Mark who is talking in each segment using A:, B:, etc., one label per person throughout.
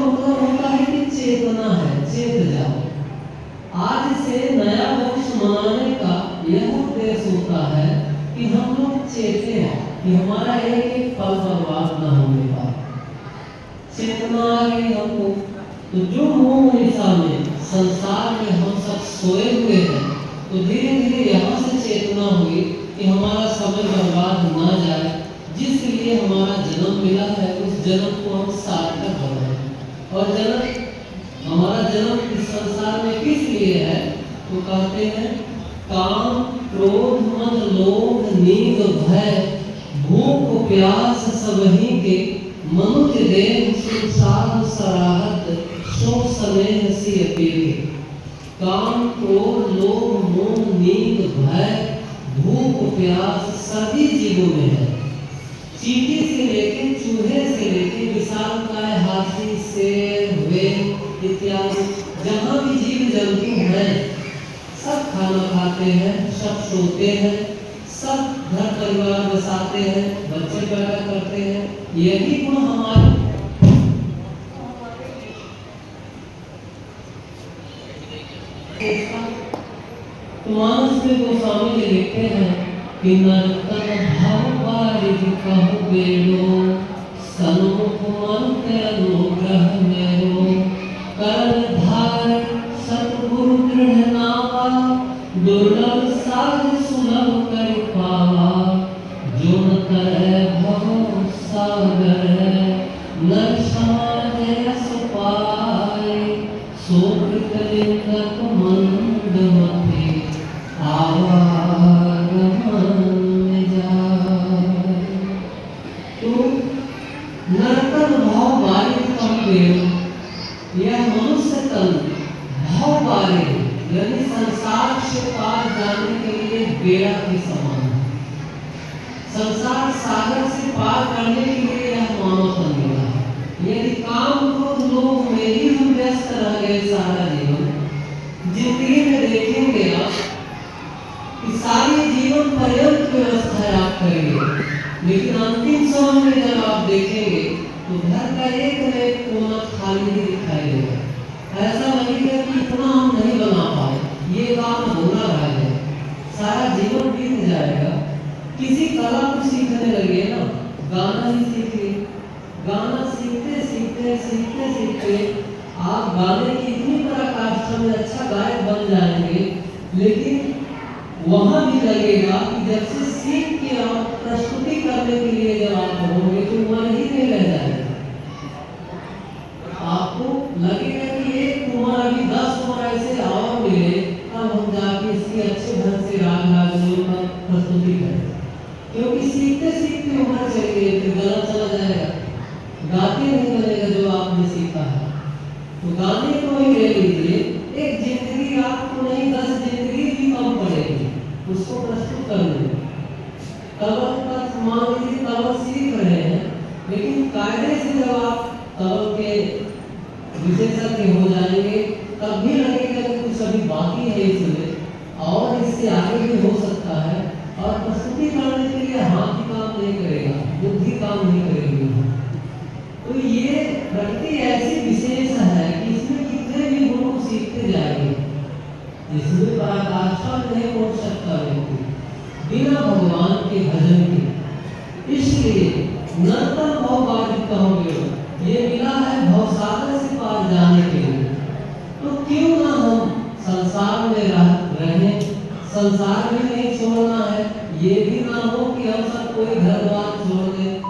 A: मतलब होता है कि चेतना है, चेत जाओ। आज से नया वर्ष मनाने का यह उद्देश्य होता है कि हम लोग चेते हैं कि हमारा एक एक पल बर्बाद न होने पाए। चेतना आ गई हमको, तो जो मोह निशा में संसार में हम सब सोए हुए हैं, तो धीरे धीरे यहाँ से चेतना हुई कि हमारा समय बर्बाद ना जाए, जिस लिए हमारा जन्म मिला है उस जन्म को हम सार्थक बनाएं। और जन्म हमारा जन्म इस संसार में किस लिए है? तो कहते हैं काम क्रोध मद लोभ नींद भय भूख प्यास सबही के मनुष्य देह संसार सराहत शोक स्नेह सी अकेले। काम क्रोध लोभ मोह नींद भय भूख प्यास सभी जीवों में है। चींटी से लेके चूहे से लेके विशालकाय हाथी शेर व्हेल इत्यादि जहाँ भी जीव जंतु हैं, सब खाना खाते हैं, सब सोते हैं, सब घर परिवार बसाते हैं, बच्चे पैदा करते हैं। यही गुण हमारे मानस में गोस्वामी जी लिखते हैं कि नर्तन भाव बारिक कहु बेलो सन्मुख मन के अनुग्रह मेरो करण धार सतगुरु दृढ़ नावा दुर्लभ साध सुलभ कर पावा जो न करे भव सागर नर समाज यस पाए सो कृतलिंगक मंद मते आवागमन में जाए। तो नर्तन भाव बारिक कहु यह मनुष्य तन भाव बारिक यानी संसार से पार जाने के लिए बेड़ा के समान है। संसार सागर से पार करने के लिए यह मानव तन मिला है। यदि काम क्रोध लोभ में ही हम व्यस्त रह गए सारा जीवन, जिंदगी में देखेंगे आप कि सारी जीवन पर्यंत व्यवस्था आप करेंगे, लेकिन अंतिम समय में जब आप देखेंगे तो घर का एक न एक कोना खाली ही दिखाई देगा। ऐसा लगेगा कि इतना हम नहीं बना पाए, ये काम अधूरा रह गया, सारा जीवन बीत जाएगा। किसी कला को सीखने लगे ना, गाना ही सीख लिए, गाना सीखते सीखते सीखते सीखते आप गाने की इतनी पराकाष्ठा में अच्छा गायक बन जाएंगे, लेकिन वहाँ भी लगेगा कि जब से सीख के आप प्रस्तुति करने के लिए जब आप होंगे तो वहाँ ही नहीं रह जाएगा। आपको लगेगा कि एक कुमार अभी 10 कुमार ऐसे और मिले, तब हम जाके इसकी अच्छे ढंग से राग रागनी का प्रस्तुति करें, क्योंकि सीखते सीखते उम्र चली गई, फिर गला चला जाएगा, गाते नहीं बनेगा जो आपने सीखा है। तो गाने को ही ले लीजिए, एक जिंदगी आपको नहीं 10 जिंदगी भी कम पड़ेगी उसको प्रस्तुत करने में। तबल का मान लीजिए तबल सीख रहे हैं, लेकिन कायदे से जब आप तबल के विशेषज्ञ हो जाएंगे तब भी लगेगा कि कुछ अभी बाकी है इसमें और इससे आगे भी हो सकता है। और प्रस्तुति करने के लिए हाथ ही काम नहीं करेगा, बुद्धि काम नहीं करेगी। तो ये प्रकृति ऐसी विशेष है कि इसमें कितने भी गुण को सीखते जाएंगे, इसमें पराकाष्ठा नहीं पहुंच सकता व्यक्ति बिना भगवान के भजन के। इसलिए नर्तन भाव बारिक कहोगे, ये मिला है भवसागर से पार जाने के लिए। तो क्यों ना हम संसार में रहें, संसार में नहीं छोड़ना है। ये भी ना हो कि हम सब कोई घर द्वार छोड़ दें,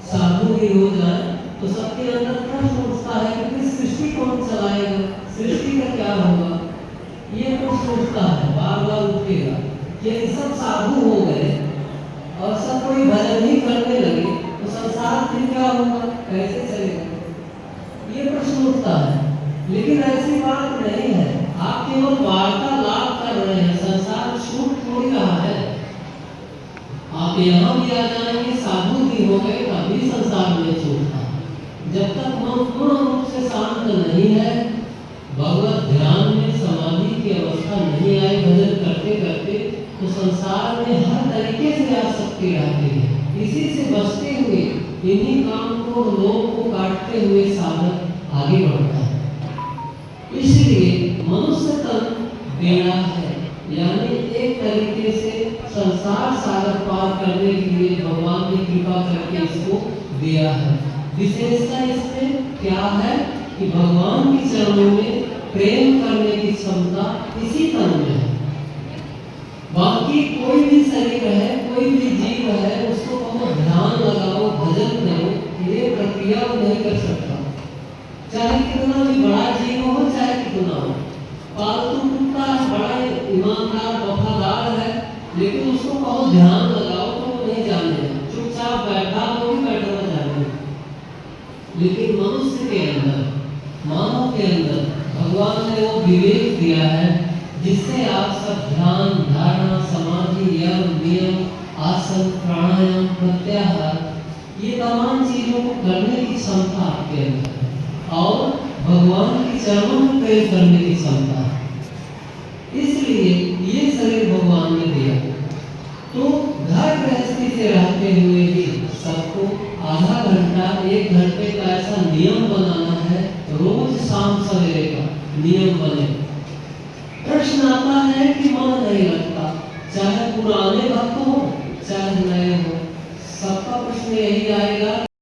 A: साधु ही हो जाए, तो सबके अंदर प्रश्न उठता है कि फिर सृष्टि कौन चलाएगा, सृष्टि का क्या होगा, ये प्रश्न उठता है, बार बार उठेगा। यदि सब साधु हो गए और सब कोई भजन ही करने लगे तो संसार फिर क्या होगा, कैसे चलेगा, ये प्रश्न उठता है। लेकिन ऐसी बात नहीं है, आप केवल वार्तालाप कर रहे हैं, संसार छूट थोड़ी रहा है। आप यहाँ भी आ जाएंगे, साधु भी हो गए, तभी संसार में छूटता। जब तक मन पूर्ण रूप से शांत नहीं है, भगवत ध्यान में समाधि की अवस्था नहीं आई, भजन करते करते, तो संसार में हर तरीके से आसक्ति रहती है। इसी से बचते हुए, इन्हीं काम को लोग को काटते हुए साधक आगे बढ़ता है। इसलिए मनुष्य तन बेड़ा है, यानी एक तरीके से संसार सागर पार करने के लिए भगवान ने कृपा करके इसको दिया है। विशेषता इसमें क्या है कि भगवान के चरणों में प्रेम करने की क्षमता इसी तन में है। बाकी कोई भी शरीर है, कोई भी जीव है, उसको कहो ध्यान लगाओ, भजन करो, ये प्रक्रिया वो नहीं कर सकता। चाहे कितना भी बड़ा जीव हो, चाहे कितना हो, पालतू कुत्ता बड़ा ईमानदार वफादार है, लेकिन उसको कहो ध्यान लगाओ तो वो नहीं जाने, चुपचाप बैठा तो भी बैठना चाहिए। लेकिन मनुष्य के अंदर, मानव के अंदर भगवान ने वो विवेक दिया है जिससे आप सब ध्यान, धारणा, समाधि, यम, नियम, आसन, प्राणायाम, प्रत्याहार, ये तमाम चीजों को करने की क्षमता आपके अंदर है और भगवान के चरणों में प्रेम करने की क्षमता है। इसलिए ये शरीर भगवान ने दिया। तो घर गृहस्थी से रहते हुए भी सबको आधा घंटा, 1 घंटे का ऐसा नियम बनाना है, रोज शाम सवेरे का नियम बने। प्रश्न आता है कि मन नहीं लगता, चाहे पुराने भक्त हो चाहे नए हो, सबका प्रश्न यही आएगा